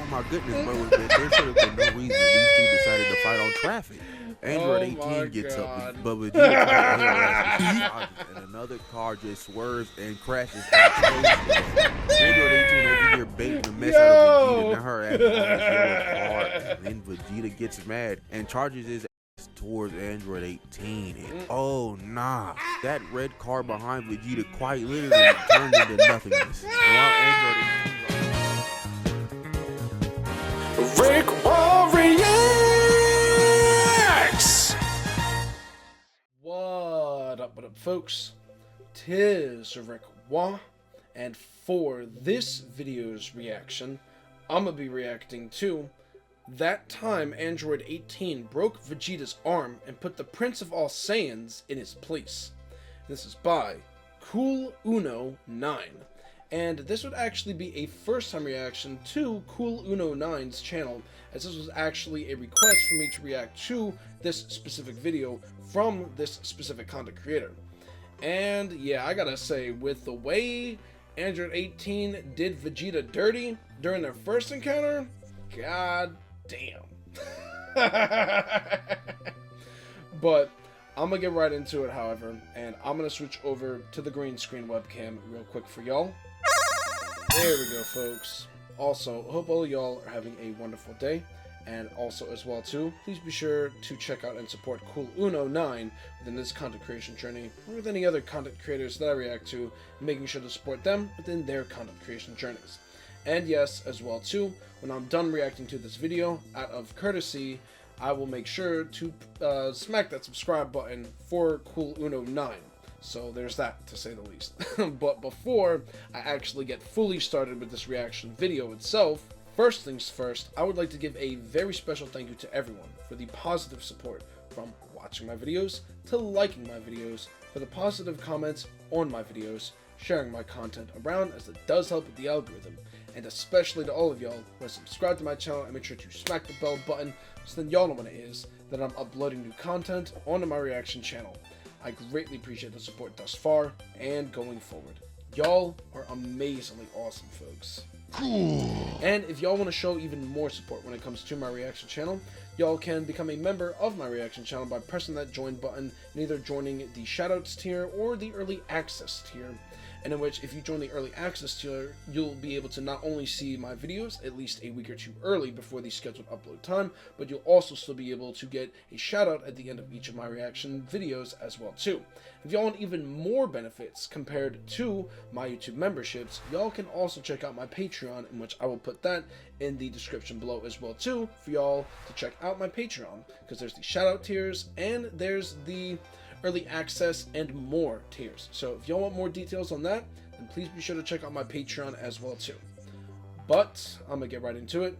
my goodness, bro. There should have been no reason these two decided to fight on traffic. Android 18 gets up, but Vegeta and another car just swerves and crashes. Android 18 over here baiting the mess out of Vegeta, and her ass hard. And then Vegeta gets mad and charges his ass towards Android 18. And oh nah, that red car behind Vegeta quite literally turned into nothingness. While Android 18 RickWa Reacts! What up, folks? Tis RickWa, and for this video's reaction, I'm gonna be reacting to that time Android 18 broke Vegeta's arm and put the Prince of all Saiyans in his place. This is by Cool Uno 9. And this would actually be a first-time reaction to Cool Uno 9's channel, as this was actually a request for me to react to this specific video from this specific content creator. And yeah, I gotta say, with the way Android 18 did Vegeta dirty during their first encounter, god damn. But I'm gonna get right into it, however, and I'm gonna switch over to the green screen webcam real quick for y'all. There we go, folks. Also, hope all of y'all are having a wonderful day, and also as well too, please be sure to check out and support Cool Uno 9 within this content creation journey, or with any other content creators that I react to, making sure to support them within their content creation journeys. And yes, as well too, when I'm done reacting to this video, out of courtesy, I will make sure to smack that subscribe button for Cool Uno 9. So there's that, to say the least. But before I actually get fully started with this reaction video itself, first things first, I would like to give a very special thank you to everyone for the positive support, from watching my videos to liking my videos, for the positive comments on my videos, sharing my content around, as it does help with the algorithm, and especially to all of y'all who have subscribed to my channel and make sure to smack the bell button so then y'all know when it is that I'm uploading new content onto my reaction channel. I greatly appreciate the support thus far and going forward. Y'all are amazingly awesome, folks. And if y'all want to show even more support when it comes to my reaction channel, y'all can become a member of my reaction channel by pressing that join button and either joining the Shoutouts tier or the Early Access tier. And in which, if you join the Early Access tier, you'll be able to not only see my videos at least a week or two early before the scheduled upload time, but you'll also still be able to get a shout out at the end of each of my reaction videos as well too. If y'all want even more benefits compared to my YouTube memberships, y'all can also check out my Patreon, in which I will put that in the description below as well too, for y'all to check out my Patreon, because there's the shout out tiers and there's the Early Access and more tiers. So if y'all want more details on that, then please be sure to check out my Patreon as well too. But I'm gonna get right into it,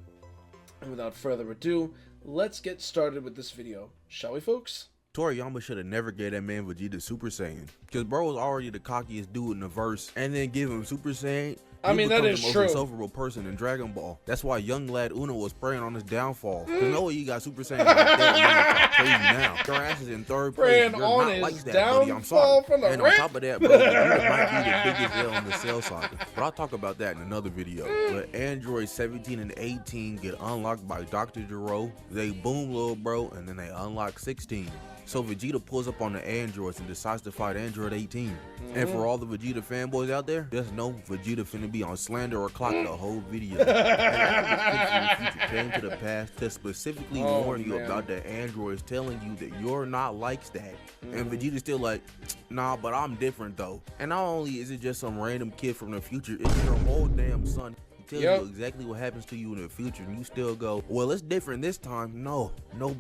and without further ado, let's get started with this video, shall we, folks? Toriyama should have never gave that man Vegeta Super Saiyan, because bro was already the cockiest dude in the verse, and then give him Super Saiyan. I mean, that is the most true. Insufferable person in Dragon Ball. That's why young lad Uno was praying on his downfall. Cause no way you got Super Saiyan like that, crazy now. Your ass is in third place. Praying You're on not his like that, buddy. I'm sorry. And on top of that, bro, Vegeta might be the biggest L in the Cell Saga. But I'll talk about that in another video. But Android 17 and 18 get unlocked by Dr. Gero. They boom little bro, and then they unlock 16. So Vegeta pulls up on the androids and decides to fight Android 18. And for all the Vegeta fanboys out there, just know Vegeta finna be on slander or clock the whole video. And after the future came to the past to specifically warn you about the androids telling you that you're not like that. And Vegeta's still like, nah, but I'm different though. And not only is it just some random kid from the future, it's your whole damn son. Tells you exactly what happens to you in the future, and you still go, well, it's different this time. No,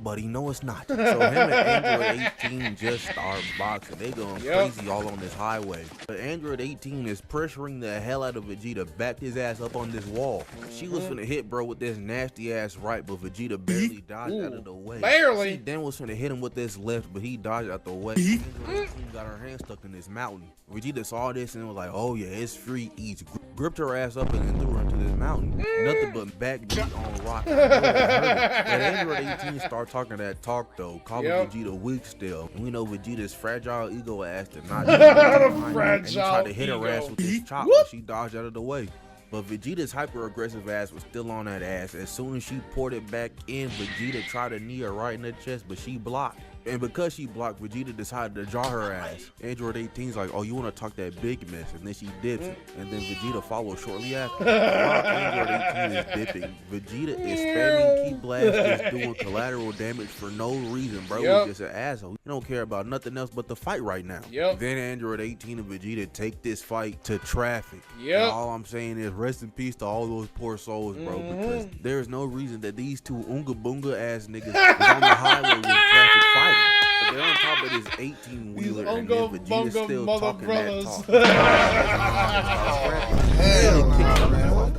buddy, no, it's not. So him and Android 18 just start boxing. They going crazy all on this highway. But Android 18 is pressuring the hell out of Vegeta, backed his ass up on this wall. She was finna hit bro with this nasty ass right, but Vegeta barely dodged out of the way. Barely. See, then was finna hit him with this left, but he dodged out the way. Android 18 got her hand stuck in this mountain. Vegeta saw this and was like, oh yeah, it's free eats. Gripped her ass up and then threw her into this mountain. Nothing but back deep on rock. But Android 18 start talking that talk though, calling Vegeta weak still. And we know Vegeta's fragile ego ass to not fragile. And he tried to hit her ass with this chop, but she dodged out of the way. But Vegeta's hyper-aggressive ass was still on that ass. As soon as she poured it back in, Vegeta tried to knee her right in the chest, but she blocked. And because she blocked, Vegeta decided to draw her ass. Android 18's like, oh, you want to talk that big mess? And then she dips it. And then Vegeta follows shortly after. While Android 18 is dipping, Vegeta is spamming Ki Blast, just doing collateral damage for no reason, bro. He's just an asshole. He don't care about nothing else but the fight right now. Then Android 18 and Vegeta take this fight to traffic. And all I'm saying is rest in peace to all those poor souls, bro, because there's no reason that these two Oonga Boonga ass niggas is on the highway with traffic fighting. But they're on top of this 18-wheeler and then Vegeta's still talking that talk. The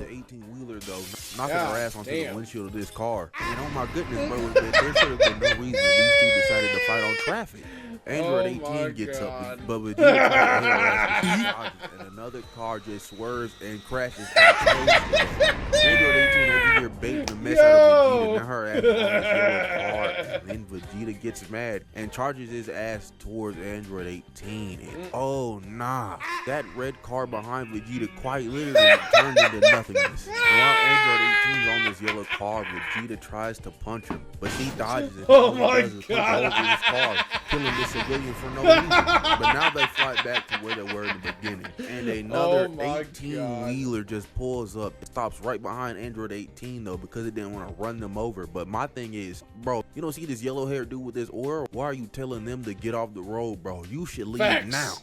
18-wheeler though, knocking her ass onto the windshield of this car. And oh my goodness, bro, there should have been no reason these two decided to fight on traffic. Android 18 gets up, but Vegeta tries to hit her ass, and another car just swerves and crashes. Android 18 over here baiting the mess out of Vegeta, now her ass on this yellow car, and then Vegeta gets mad and charges his ass towards Android 18, and oh nah, that red car behind Vegeta quite literally turned into nothingness. And while Android 18's on this yellow car, Vegeta tries to punch him, but she dodges it. Oh my god! His car, killing this civilian for no reason. But now they fly back to where they were in the beginning, and another 18-wheeler just pulls up. It stops right behind Android 18 though, because it didn't want to run them over. But my thing is, bro, you don't see this yellow hair dude with this aura? Why are you telling them to get off the road, bro? You should leave now.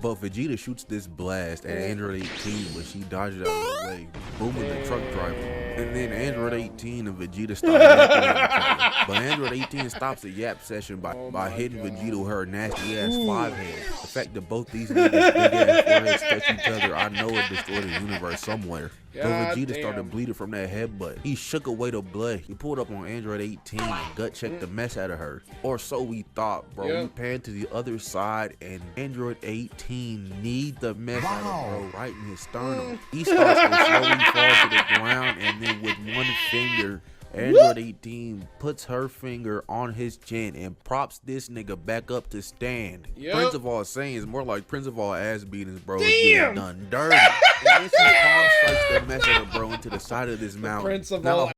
But Vegeta shoots this blast at Android 18, but she dodges out of the way, booming the truck driver. And then Android 18 and Vegeta start yapping at each other. But Android 18 stops the yap session by hitting Vegeta with her nasty ass 5-head. The fact that both these niggas big ass foreheads touch each other, I know it destroyed the universe somewhere. But Vegeta started bleeding from that headbutt. He shook away the blood. He pulled up on Android 18 and gut checked the mess out of her. Or so we thought, bro. We panned to the other side and Android 18 kneed the mess out of bro right in his sternum. He starts to slowly fall to the ground, and then with one finger, Android 18 puts her finger on his chin and props this nigga back up to stand. Prince of all Saiyans, more like Prince of all ass beatings, bro. Getting done dirty. And then she palm strikes the mess out of bro into the side of this mountain. Prince of all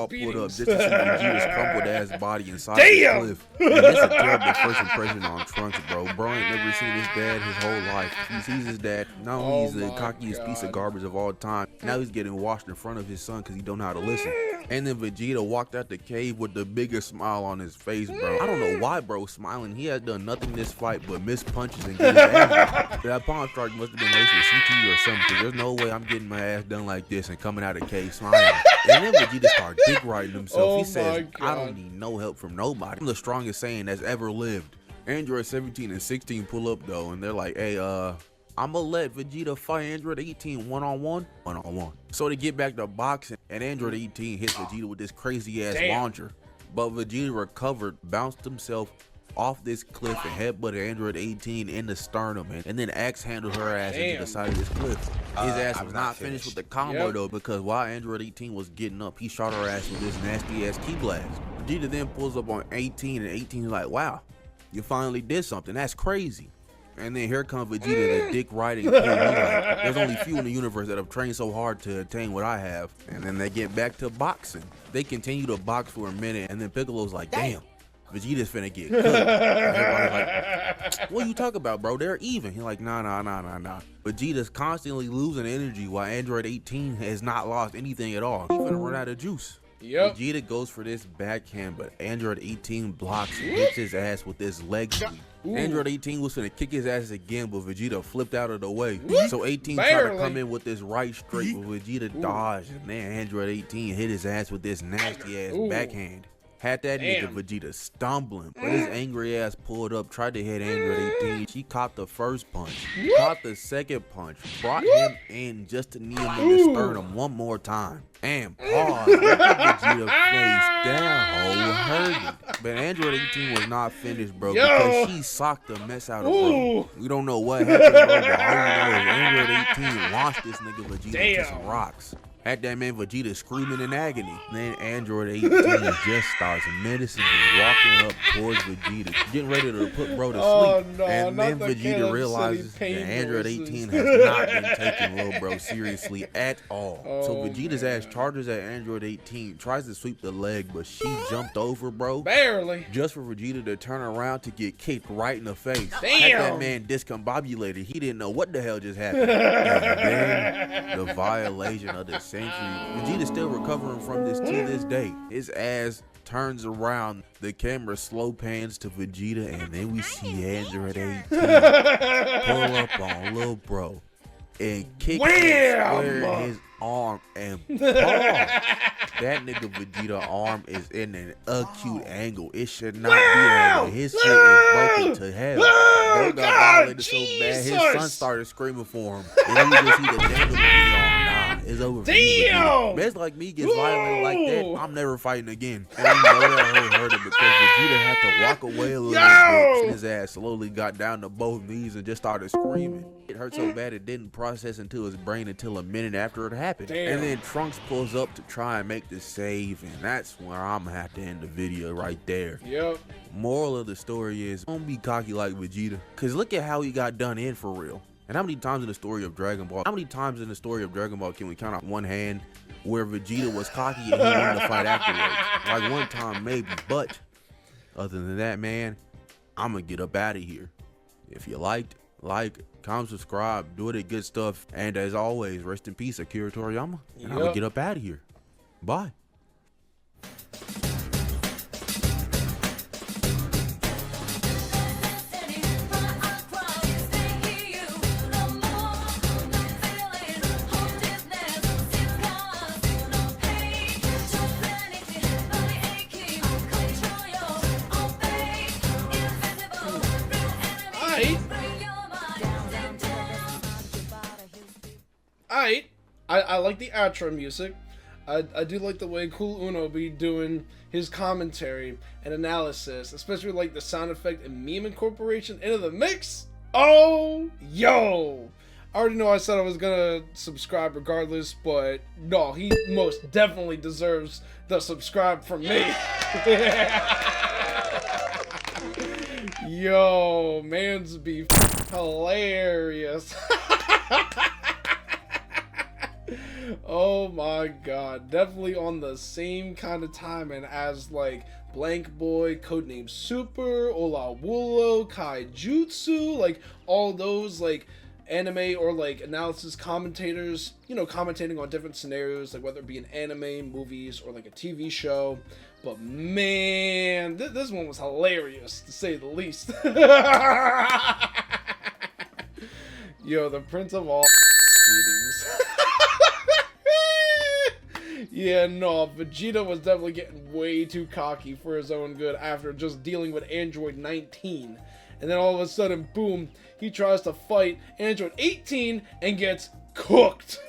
pulled up just to see Vegeta's crumpled ass body inside the cliff. And that's a terrible first impression on Trunks, bro. Bro ain't never seen his dad his whole life. He sees his dad, not only he's the cockiest piece of garbage of all time, now he's getting washed in front of his son because he don't know how to listen. And then Vegeta walked out the cave with the biggest smile on his face, bro. I don't know why bro smiling. He has done nothing this fight but miss punches and get his ass. That palm strike must have been laced with CTE or something, because there's no way I'm getting my ass done like this and coming out of the cave smiling. And then Vegeta started dick riding himself. He says, I don't need no help from nobody. I'm the strongest Saiyan that's ever lived. Android 17 and 16 pull up though, and they're like, hey, I'ma let Vegeta fight Android 18 one-on-one. So they get back to boxing, and Android 18 hits Vegeta with this crazy ass launcher. But Vegeta recovered, bounced himself off this cliff and headbutted Android 18 in the sternum, and then axe handled her ass into the side of this cliff. His ass was not finished with the combo though, because while Android 18 was getting up, he shot her ass with this nasty ass Ki Blast. Vegeta then pulls up on 18, and 18 is like, wow, you finally did something. That's crazy. And then here comes Vegeta, the dick riding king. Like, there's only few in the universe that have trained so hard to attain what I have. And then they get back to boxing. They continue to box for a minute, and then Piccolo's like, damn, Vegeta's finna get cooked. Everybody's like, what you talking about, bro? They're even. He's like, nah. Vegeta's constantly losing energy while Android 18 has not lost anything at all. He's finna run out of juice. Vegeta goes for this backhand, but Android 18 blocks and hits his ass with this leg sweep. Android 18 was finna kick his ass again, but Vegeta flipped out of the way. So 18 tried to come in with this right straight, but Vegeta dodged, and then Android 18 hit his ass with this nasty ass backhand. Had that nigga Vegeta stumbling, but his angry ass pulled up, tried to hit Android 18. She caught the first punch, caught the second punch, brought him in just to knee him in the sternum one more time. And pause. Look at Vegeta face. That hole hurting. But Android 18 was not finished, bro, because she socked the mess out of bro. We don't know what happened, bro, but all we know is Android 18 launched this nigga Vegeta into some rocks. Had that man Vegeta screaming in agony. Then Android 18 just starts menacingly walking up towards Vegeta, getting ready to put bro to sleep. Oh, no, and then Vegeta realizes that Android 18 has not been taking Lil Bro seriously at all. So Vegeta's ass charges at Android 18, tries to sweep the leg, but she jumped over bro. Barely. Just for Vegeta to turn around to get kicked right in the face. Damn. Had that man discombobulated. He didn't know what the hell just happened. And then the violation of the century. Vegeta's still recovering from this to this day. His ass turns around, the camera slow pans to Vegeta, and then we see Android 18 pull up on Lil Bro and kick him square in his arm and bomb. That nigga Vegeta arm is in an acute angle. It should not be that way. His shit is broken to hell. Bro got violated so bad, his son started screaming for him. And then you just see the dangle of the arm. Nah, it's over for you, Vegeta. Best like me gets violated like that, I'm never fighting again. And you know that hurt him because Vegeta had to walk away a little bit. And his ass slowly got down to both knees and just started screaming. It hurt so bad it didn't process into his brain until a minute after it happened. Damn. And then Trunks pulls up to try and make the save, and that's where I'm gonna have to end the video right there. Yep. Moral of the story is, don't be cocky like Vegeta, cause look at how he got done in for real. And how many times in the story of Dragon Ball, can we count on one hand where Vegeta was cocky and he wanted to fight afterwards? Like one time maybe, but other than that, man, I'm gonna get up out of here. If you liked, like, comment, subscribe, do it, good stuff. And as always, rest in peace, Akira Toriyama. And I'm gonna get up out of here. Bye. I like the outro music. I do like the way Cool Uno be doing his commentary and analysis, especially like the sound effect and meme incorporation into the mix. Oh, yo! I already know I said I was gonna subscribe regardless, but no, he most definitely deserves the subscribe from me. Yo, man's be hilarious. Oh my god, definitely on the same kind of timing as like BlankBoy, Codenamesuper, Olawulo, Kaijutsu, like all those like anime or like analysis commentators, you know, commentating on different scenarios, like whether it be an anime, movies, or like a TV show. But man, this one was hilarious to say the least. Yo, the Prince of all speedings. Yeah, no, Vegeta was definitely getting way too cocky for his own good after just dealing with Android 19. And then all of a sudden, boom, he tries to fight Android 18 and gets cooked.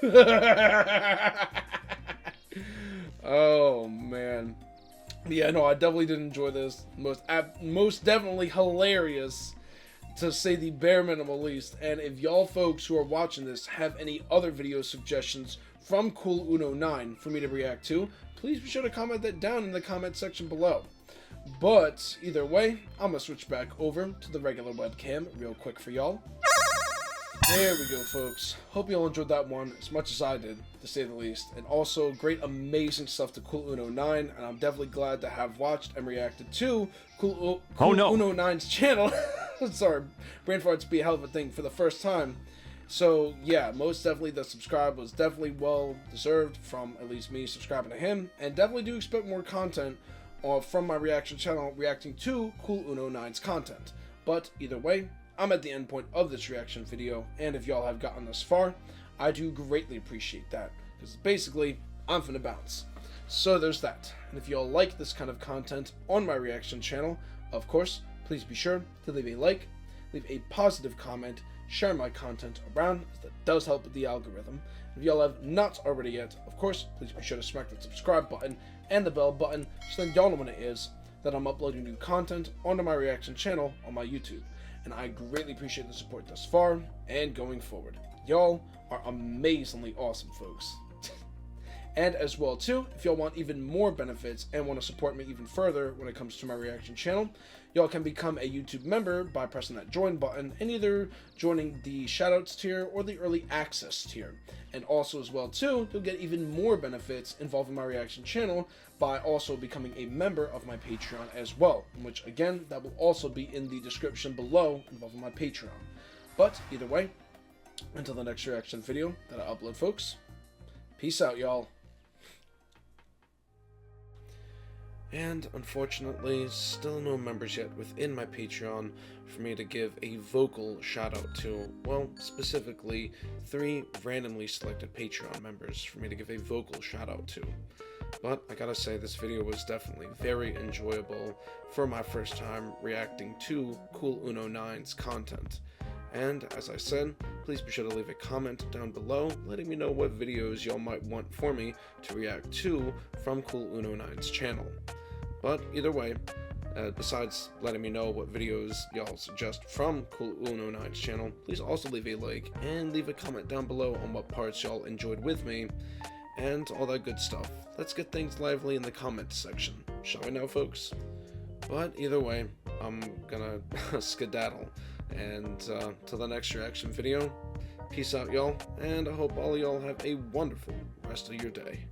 Oh, man. Yeah, no, I definitely did enjoy this. Most definitely hilarious, to say the bare minimum least. And if y'all folks who are watching this have any other video suggestions from Cool Uno 9 for me to react to, please be sure to comment that down in the comment section below. But either way, I'm gonna switch back over to the regular webcam real quick for y'all. There we go, folks. Hope y'all enjoyed that one as much as I did, to say the least. And also, great, amazing stuff to Cool Uno 9, and I'm definitely glad to have watched and reacted to Cool Uno 9's channel. Sorry, brain farts be a hell of a thing for the first time. So yeah, most definitely the subscribe was definitely well deserved from at least me subscribing to him, and definitely do expect more content from my reaction channel reacting to Cool Uno 9's content. But either way, I'm at the end point of this reaction video, and if y'all have gotten this far, I do greatly appreciate that, because basically, I'm finna bounce. So there's that. And if y'all like this kind of content on my reaction channel, of course, please be sure to leave a like, leave a positive comment, share my content around, as that does help with the algorithm. If y'all have not already yet, of course, please be sure to smack that subscribe button and the bell button, so then y'all know when it is that I'm uploading new content onto my reaction channel on my YouTube. And I greatly appreciate the support thus far and going forward. Y'all are amazingly awesome, folks. And as well too, if y'all want even more benefits and want to support me even further when it comes to my reaction channel, y'all can become a YouTube member by pressing that join button and either joining the Shoutouts tier or the early access tier. And also as well too, you'll get even more benefits involving my reaction channel by also becoming a member of my Patreon as well, which again, that will also be in the description below involving my Patreon. But either way, until the next reaction video that I upload, folks, peace out, y'all. And unfortunately, still no members yet within my Patreon for me to give a vocal shout out to. Well, specifically 3 randomly selected Patreon members for me to give a vocal shout out to. But I gotta say, this video was definitely very enjoyable for my first time reacting to Cool Uno 9's content. And as I said, please be sure to leave a comment down below letting me know what videos y'all might want for me to react to from Cool Uno 9's channel. But either way, besides letting me know what videos y'all suggest from Cool Uno 9's channel, please also leave a like and leave a comment down below on what parts y'all enjoyed with me and all that good stuff. Let's get things lively in the comments section, shall we now, folks? But either way, I'm gonna skedaddle, and till the next reaction video, peace out, y'all, and I hope all y'all have a wonderful rest of your day.